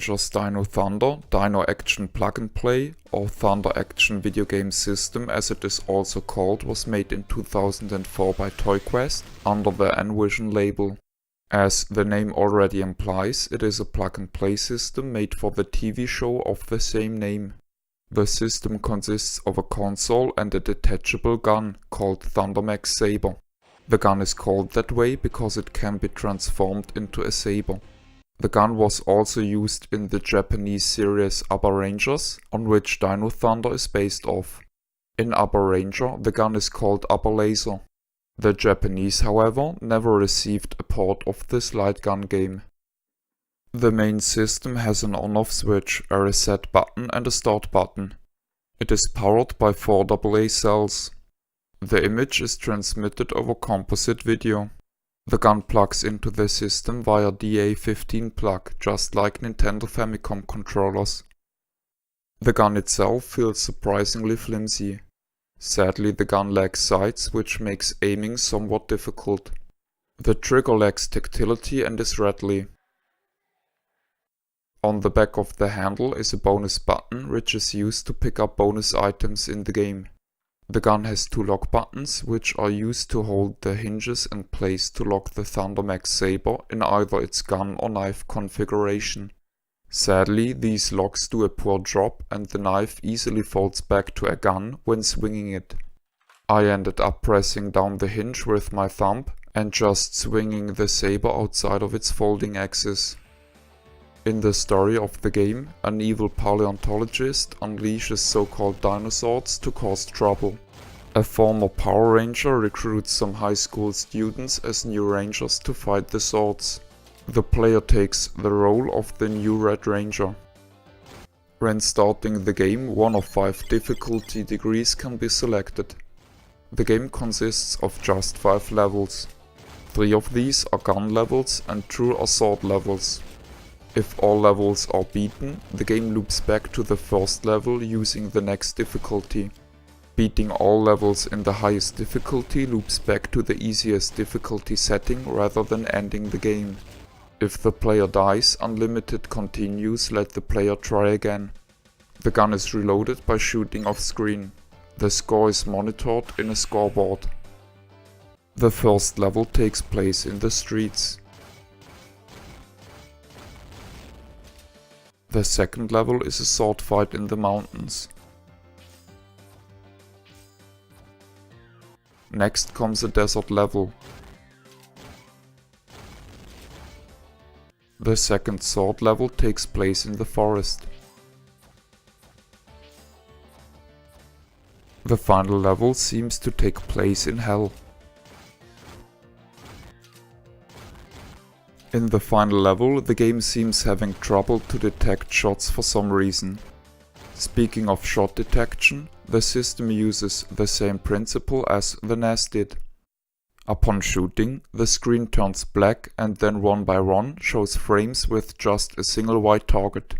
Rangers Dino Thunder, Dino Action Plug and Play, or Thunder Action Video Game System as it is also called, was made in 2004 by ToyQest under the Envision label. As the name already implies, it is a plug-and-play system made for the TV show of the same name. The system consists of a console and a detachable gun called Thundermax Saber. The gun is called that way because it can be transformed into a saber. The gun was also used in the Japanese series Upper Rangers, on which Dino Thunder is based off. In Upper Ranger, the gun is called Upper Laser. The Japanese, however, never received a port of this light gun game. The main system has an on-off switch, a reset button and a start button. It is powered by 4 AA cells. The image is transmitted over composite video. The gun plugs into the system via DA15 plug, just like Nintendo Famicom controllers. The gun itself feels surprisingly flimsy. Sadly, the gun lacks sights, which makes aiming somewhat difficult. The trigger lacks tactility and is rattly. On the back of the handle is a bonus button, which is used to pick up bonus items in the game. The gun has 2 lock buttons, which are used to hold the hinges in place to lock the Thundermax Saber in either its gun or knife configuration. Sadly, these locks do a poor job and the knife easily folds back to a gun when swinging it. I ended up pressing down the hinge with my thumb and just swinging the saber outside of its folding axis. In the story of the game, an evil paleontologist unleashes so-called dinosaurs to cause trouble. A former Power Ranger recruits some high school students as new rangers to fight the swords. The player takes the role of the new Red Ranger. When starting the game, one of 5 difficulty degrees can be selected. The game consists of just 5 levels. 3 of these are gun levels and true or sword levels. If all levels are beaten, the game loops back to the first level using the next difficulty. Beating all levels in the highest difficulty loops back to the easiest difficulty setting rather than ending the game. If the player dies, Unlimited continues, let the player try again. The gun is reloaded by shooting off screen. The score is monitored in a scoreboard. The first level takes place in the streets. The second level is a sword fight in the mountains. Next comes a desert level. The second sword level takes place in the forest. The final level seems to take place in hell. In the final level, the game seems having trouble to detect shots for some reason. Speaking of shot detection, the system uses the same principle as the NES did. Upon shooting, the screen turns black and then one by one shows frames with just a single white target.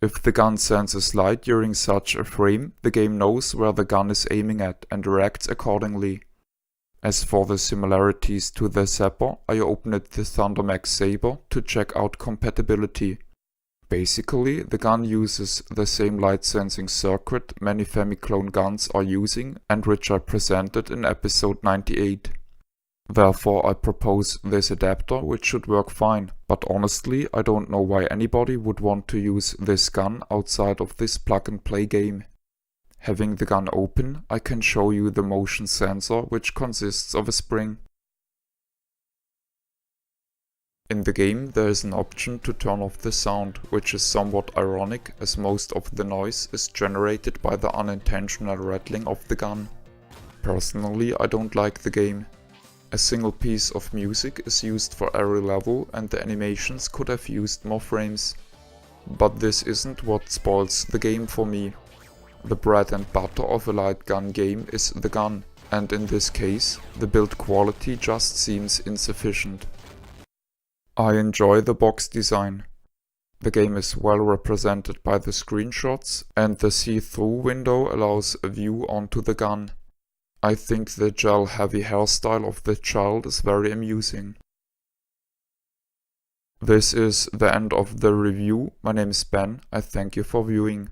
If the gun senses light during such a frame, the game knows where the gun is aiming at and reacts accordingly. As for the similarities to the Zapper, I opened the Thundermax Saber to check out compatibility. Basically, the gun uses the same light sensing circuit many Famiclone guns are using and which I presented in episode 98. Therefore, I propose this adapter, which should work fine, but honestly, I don't know why anybody would want to use this gun outside of this plug-and-play game. Having the gun open, I can show you the motion sensor, which consists of a spring. In the game, there is an option to turn off the sound, which is somewhat ironic as most of the noise is generated by the unintentional rattling of the gun. Personally, I don't like the game. A single piece of music is used for every level and the animations could have used more frames. But this isn't what spoils the game for me. The bread and butter of a light gun game is the gun, and in this case, the build quality just seems insufficient. I enjoy the box design. The game is well represented by the screenshots, and the see-through window allows a view onto the gun. I think the gel-heavy hairstyle of the child is very amusing. This is the end of the review. My name is Ben. I thank you for viewing.